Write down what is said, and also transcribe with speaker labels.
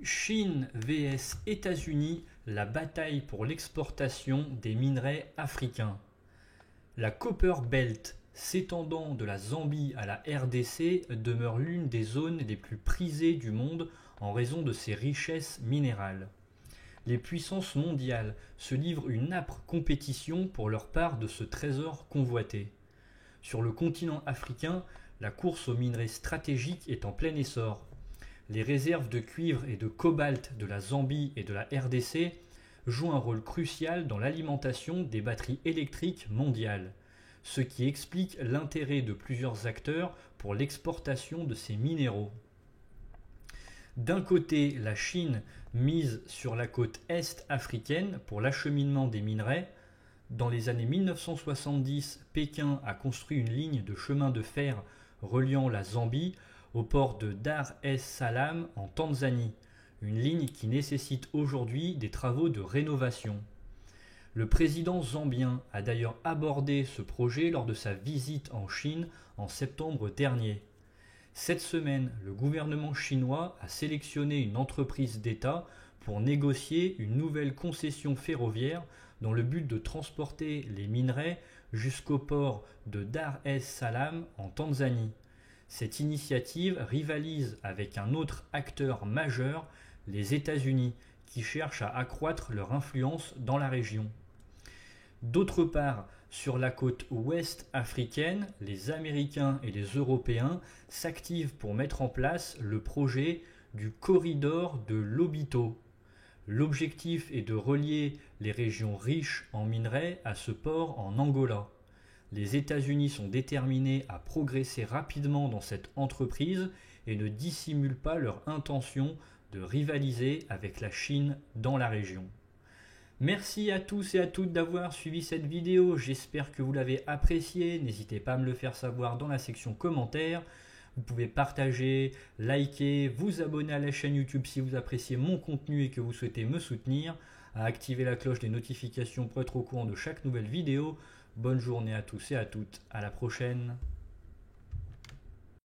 Speaker 1: Chine vs États-Unis, la bataille pour l'exportation des minerais africains. La Copper Belt, s'étendant de la Zambie à la RDC, demeure l'une des zones les plus prisées du monde en raison de ses richesses minérales. Les puissances mondiales se livrent une âpre compétition pour leur part de ce trésor convoité. Sur le continent africain, la course aux minerais stratégiques est en plein essor. Les réserves de cuivre et de cobalt de la Zambie et de la RDC jouent un rôle crucial dans l'alimentation des batteries électriques mondiales, ce qui explique l'intérêt de plusieurs acteurs pour l'exportation de ces minéraux. D'un côté, la Chine mise sur la côte est africaine pour l'acheminement des minerais. Dans les années 1970, Pékin a construit une ligne de chemin de fer reliant la Zambie au port de Dar es Salaam en Tanzanie, une ligne qui nécessite aujourd'hui des travaux de rénovation. Le président zambien a d'ailleurs abordé ce projet lors de sa visite en Chine en septembre dernier. Cette semaine, le gouvernement chinois a sélectionné une entreprise d'État pour négocier une nouvelle concession ferroviaire dans le but de transporter les minerais jusqu'au port de Dar es Salaam en Tanzanie. Cette initiative rivalise avec un autre acteur majeur, les États-Unis, qui cherchent à accroître leur influence dans la région. D'autre part, sur la côte ouest africaine, les Américains et les Européens s'activent pour mettre en place le projet du corridor de Lobito. L'objectif est de relier les régions riches en minerais à ce port en Angola. Les États-Unis sont déterminés à progresser rapidement dans cette entreprise et ne dissimulent pas leur intention de rivaliser avec la Chine dans la région. Merci à tous et à toutes d'avoir suivi cette vidéo, j'espère que vous l'avez appréciée, n'hésitez pas à me le faire savoir dans la section commentaires. Vous pouvez partager, liker, vous abonner à la chaîne YouTube si vous appréciez mon contenu et que vous souhaitez me soutenir, à activer la cloche des notifications pour être au courant de chaque nouvelle vidéo. Bonne journée à tous et à toutes, à la prochaine.